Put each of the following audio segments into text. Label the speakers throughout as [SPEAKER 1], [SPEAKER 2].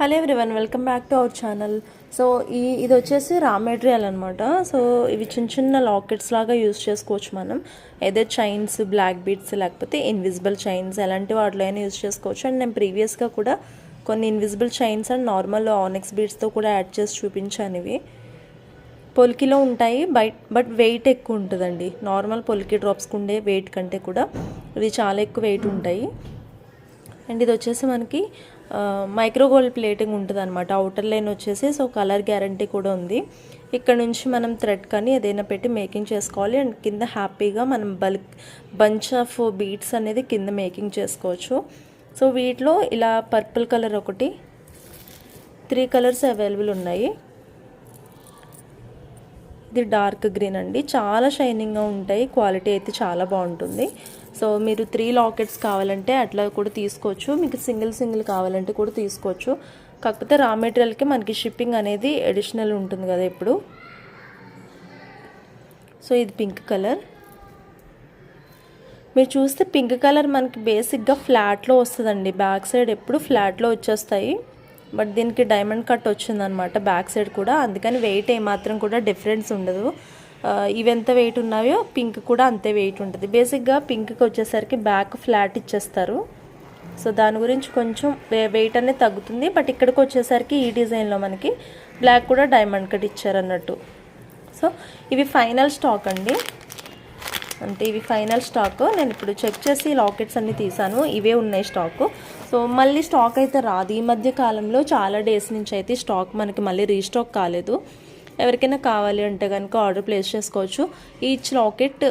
[SPEAKER 1] Hello everyone, welcome back to our channel. So ఇది వచ్చేసి raw material అనమాట. So ఇవి చిన్న చిన్న లాకెట్స్ లాగా యూజ్ చేసుకోవచ్చు మనం. ఏదో చైన్స్, బ్లాక్ బీడ్స్, లేకపోతే ఇన్విజిబుల్ చైన్స్ ఎలాంటి వాటిలో అయినా యూజ్ చేసుకోవచ్చు. అండ్ నేను ప్రీవియస్గా కూడా కొన్ని invisible chains and normal onyx బీడ్స్తో కూడా యాడ్ చేసి చూపించాను. ఇవి పొలికిలో ఉంటాయి, బట్ వెయిట్ ఎక్కువ ఉంటుందండి. నార్మల్ పొలికి డ్రాప్స్కి ఉండే వెయిట్ కంటే కూడా ఇవి చాలా ఎక్కువ వెయిట్ ఉంటాయి. అండ్ ఇది వచ్చేసి మనకి మైక్రో గోల్డ్ ప్లేటింగ్ ఉంటుంది అనమాట. అవుటర్ లైన్ వచ్చేసి సో కలర్ గ్యారంటీ కూడా ఉంది. ఇక్కడ నుంచి మనం థ్రెడ్ కానీ ఏదైనా పెట్టి మేకింగ్ చేసుకోవాలి. అండ్ కింద హ్యాపీగా మనం బంచ్ ఆఫ్ బీడ్స్ అనేది కింద మేకింగ్ చేసుకోవచ్చు. సో వీటిలో ఇలా పర్పుల్ కలర్ ఒకటి, 3 కలర్స్ అవైలబుల్ ఉన్నాయి. ఇది డార్క్ గ్రీన్ అండి, చాలా షైనింగ్గా ఉంటాయి. క్వాలిటీ అయితే చాలా బాగుంటుంది. సో మీరు 3 లాకెట్స్ కావాలంటే అట్లా కూడా తీసుకోవచ్చు, మీకు సింగిల్ కావాలంటే కూడా తీసుకోవచ్చు. కాకపోతే రా మెటీరియల్కి మనకి షిప్పింగ్ అనేది అడిషనల్ ఉంటుంది కదా ఇప్పుడు. సో ఇది పింక్ కలర్. మీరు చూస్తే పింక్ కలర్ మనకి బేసిక్గా ఫ్లాట్లో వస్తుందండి. బ్యాక్ సైడ్ ఎప్పుడు ఫ్లాట్లో వచ్చేస్తాయి, బట్ దీనికి డైమండ్ కట్ వచ్చిందనమాట బ్యాక్ సైడ్ కూడా. అందుకని వెయిట్ ఏమాత్రం కూడా డిఫరెన్స్ ఉండదు. ఇవి ఎంత వెయిట్ ఉన్నాయో పింక్ కూడా అంతే వెయిట్ ఉంటుంది. బేసిక్గా పింక్కి వచ్చేసరికి బ్యాక్ ఫ్లాట్ ఇచ్చేస్తారు. సో దాని గురించి కొంచెం వెయిట్ అనేది తగ్గుతుంది. బట్ ఇక్కడికి వచ్చేసరికి ఈ డిజైన్లో మనకి బ్లాక్ కూడా డైమండ్ కట్ ఇచ్చారన్నట్టు. సో ఇవి ఫైనల్ స్టాక్ అండి, అంటే ఇవి ఫైనల్ స్టాక్. నేను ఇప్పుడు చెక్ చేసి లాకెట్స్ అన్నీ తీసాను, ఇవే ఉన్నాయి స్టాకు. సో మళ్ళీ స్టాక్ అయితే రాదు. ఈ మధ్య కాలంలో చాలా డేస్ నుంచి అయితే స్టాక్ మనకి మళ్ళీ రీస్టాక్ కాలేదు. ఎవరికైనా కావాలి అంటే కనుక ఆర్డర్ ప్లేస్ చేసుకోవచ్చు. ఈచ్ లాకెట్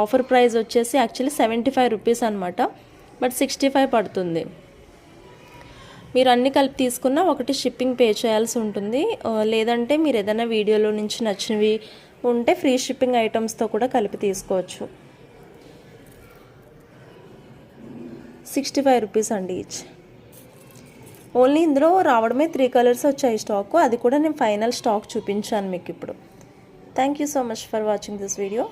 [SPEAKER 1] ఆఫర్ ప్రైస్ వచ్చేసి యాక్చువల్లీ 75 రూపీస్ అనమాట, బట్ 65 పడుతుంది. మీరు అన్ని కలిపి తీసుకున్న ఒకటి షిప్పింగ్ పే చేయాల్సి ఉంటుంది. లేదంటే మీరు ఏదైనా వీడియోలో నుంచి నచ్చినవి ఉంటే ఫ్రీ షిప్పింగ్ ఐటమ్స్తో కూడా కలిపి తీసుకోవచ్చు. 65 రూపీస్ అండి ఈచ్. ఓన్లీ ఇందులో రావడమే 3 కలర్స్ వచ్చాయి స్టాకు. అది కూడా నేను ఫైనల్ స్టాక్ చూపించాను మీకు ఇప్పుడు. Thank you so much for watching this video.